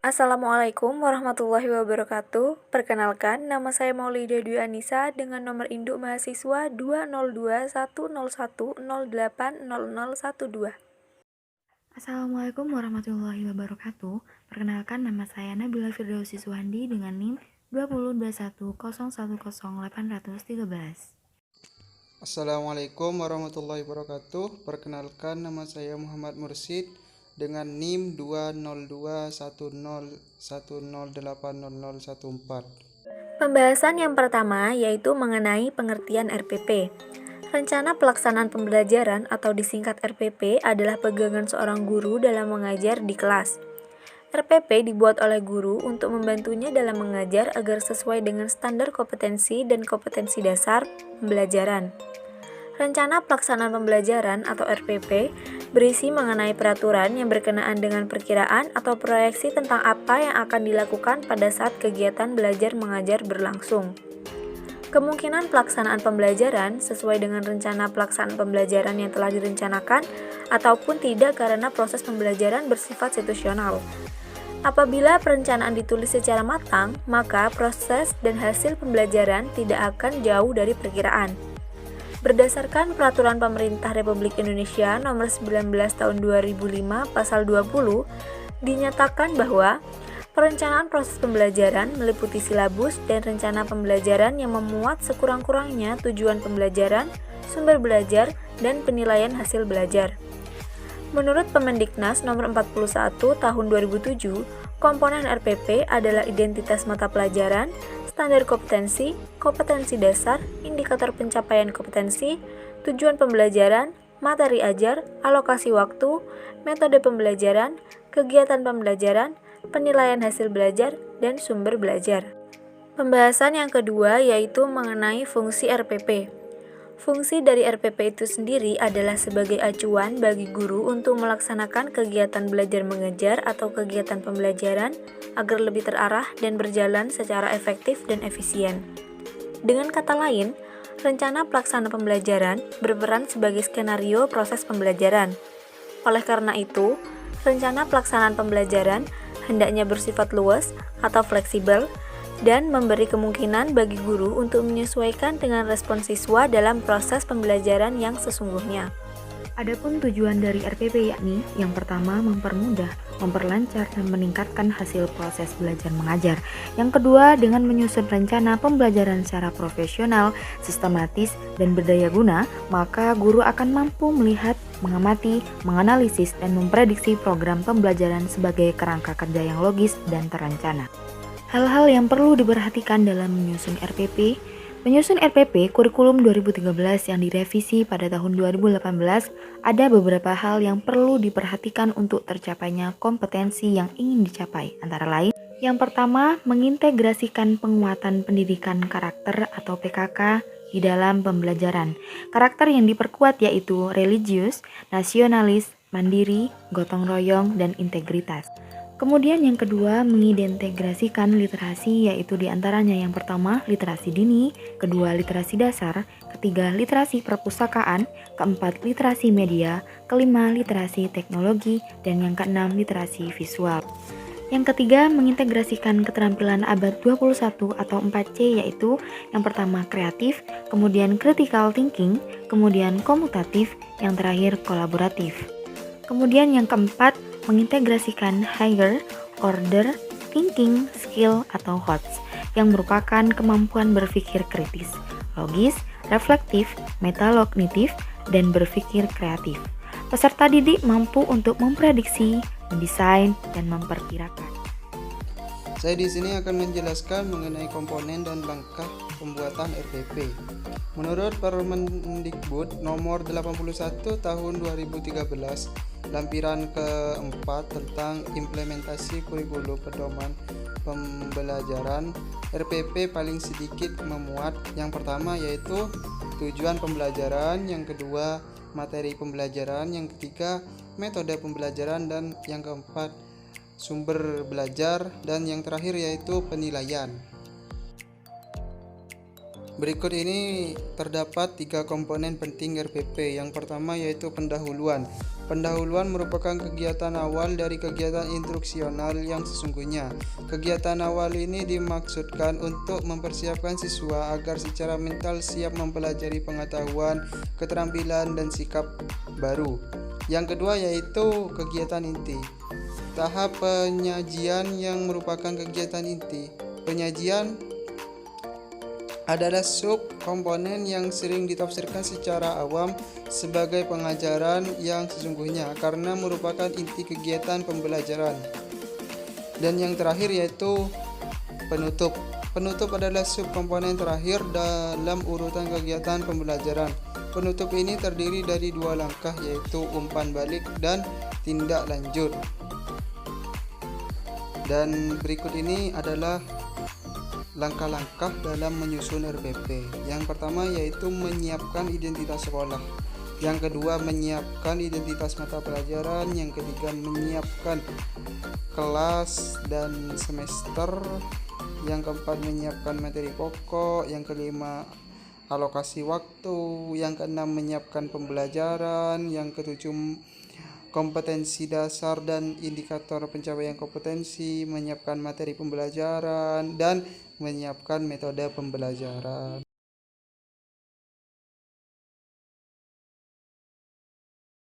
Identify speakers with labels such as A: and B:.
A: Assalamualaikum warahmatullahi wabarakatuh. Perkenalkan, nama saya Maulida Dwi Anissa dengan nomor induk mahasiswa 2021010080012.
B: Assalamualaikum warahmatullahi wabarakatuh. Perkenalkan, nama saya Nabila Firdausi Suhandi dengan NIM 20210110813.
C: Assalamualaikum warahmatullahi wabarakatuh. Perkenalkan, nama saya Muhammad Mursid dengan NIM 2021010080014.
A: Pembahasan yang pertama yaitu mengenai pengertian RPP. Rencana Pelaksanaan Pembelajaran atau disingkat RPP adalah pegangan seorang guru dalam mengajar di kelas. RPP dibuat oleh guru untuk membantunya dalam mengajar agar sesuai dengan standar kompetensi dan kompetensi dasar pembelajaran. Rencana Pelaksanaan Pembelajaran atau RPP berisi mengenai peraturan yang berkenaan dengan perkiraan atau proyeksi tentang apa yang akan dilakukan pada saat kegiatan belajar mengajar berlangsung. Kemungkinan pelaksanaan pembelajaran sesuai dengan rencana pelaksanaan pembelajaran yang telah direncanakan ataupun tidak karena proses pembelajaran bersifat situasional. Apabila perencanaan ditulis secara matang, maka proses dan hasil pembelajaran tidak akan jauh dari perkiraan. Berdasarkan Peraturan Pemerintah Republik Indonesia Nomor 19 Tahun 2005 Pasal 20, dinyatakan bahwa perencanaan proses pembelajaran meliputi silabus dan rencana pembelajaran yang memuat sekurang-kurangnya tujuan pembelajaran, sumber belajar, dan penilaian hasil belajar. Menurut Permendiknas Nomor 41 Tahun 2007, komponen RPP adalah identitas mata pelajaran, standar kompetensi, kompetensi dasar, indikator pencapaian kompetensi, tujuan pembelajaran, materi ajar, alokasi waktu, metode pembelajaran, kegiatan pembelajaran, penilaian hasil belajar, dan sumber belajar. Pembahasan yang kedua yaitu mengenai fungsi RPP. Fungsi dari RPP itu sendiri adalah sebagai acuan bagi guru untuk melaksanakan kegiatan belajar mengajar atau kegiatan pembelajaran agar lebih terarah dan berjalan secara efektif dan efisien. Dengan kata lain, rencana pelaksana pembelajaran berperan sebagai skenario proses pembelajaran. Oleh karena itu, rencana pelaksanaan pembelajaran hendaknya bersifat luas atau fleksibel dan memberi kemungkinan bagi guru untuk menyesuaikan dengan respon siswa dalam proses pembelajaran yang sesungguhnya.
B: Adapun tujuan dari RPP yakni yang pertama mempermudah, memperlancar, dan meningkatkan hasil proses belajar mengajar. Yang kedua dengan menyusun rencana pembelajaran secara profesional, sistematis, dan berdaya guna, maka guru akan mampu melihat, mengamati, menganalisis, dan memprediksi program pembelajaran sebagai kerangka kerja yang logis dan terencana. Hal-hal yang perlu diperhatikan dalam menyusun RPP. Menyusun RPP kurikulum 2013 yang direvisi pada tahun 2018, ada beberapa hal yang perlu diperhatikan untuk tercapainya kompetensi yang ingin dicapai. Antara lain, yang pertama, mengintegrasikan penguatan pendidikan karakter atau PKK di dalam pembelajaran. Karakter yang diperkuat yaitu religius, nasionalis, mandiri, gotong royong, dan integritas. Kemudian yang kedua, mengintegrasikan literasi yaitu diantaranya yang pertama literasi dini, kedua literasi dasar, ketiga literasi perpustakaan, keempat literasi media, kelima literasi teknologi, dan yang keenam literasi visual. Yang ketiga, mengintegrasikan keterampilan abad 21 atau 4C yaitu yang pertama kreatif, kemudian critical thinking, kemudian komutatif, yang terakhir kolaboratif. Kemudian yang keempat, mengintegrasikan higher order thinking skill atau HOTS yang merupakan kemampuan berpikir kritis, logis, reflektif, metakognitif, dan berpikir kreatif. Peserta didik mampu untuk memprediksi, mendesain, dan memperkirakan.
C: Saya di sini akan menjelaskan mengenai komponen dan langkah pembuatan RPP. Menurut Permendikbud Nomor 81 Tahun 2013, lampiran keempat tentang implementasi kurikulum pedoman pembelajaran, RPP paling sedikit memuat yang pertama yaitu tujuan pembelajaran, yang kedua materi pembelajaran, yang ketiga metode pembelajaran, dan yang keempat sumber belajar, dan yang terakhir yaitu penilaian. Berikut ini terdapat 3 komponen penting RPP. Yang pertama yaitu pendahuluan. Pendahuluan merupakan kegiatan awal dari kegiatan instruksional yang sesungguhnya. Kegiatan awal ini dimaksudkan untuk mempersiapkan siswa agar secara mental siap mempelajari pengetahuan, keterampilan, dan sikap baru. Yang kedua yaitu kegiatan inti. Tahap penyajian yang merupakan kegiatan inti. Penyajian adalah sub komponen yang sering ditafsirkan secara awam sebagai pengajaran yang sesungguhnya karena merupakan inti kegiatan pembelajaran. Dan yang terakhir yaitu penutup. Penutup adalah sub komponen terakhir dalam urutan kegiatan pembelajaran. Penutup ini terdiri dari dua langkah yaitu umpan balik dan tindak lanjut. Dan berikut ini adalah langkah-langkah dalam menyusun RPP. Yang pertama yaitu menyiapkan identitas sekolah. Yang kedua menyiapkan identitas mata pelajaran. Yang ketiga menyiapkan kelas dan semester. Yang keempat menyiapkan materi pokok. Yang kelima alokasi waktu. Yang keenam menyiapkan pembelajaran. Yang ketujuh kompetensi dasar dan indikator pencapaian kompetensi, menyiapkan materi pembelajaran, dan menyiapkan metode pembelajaran.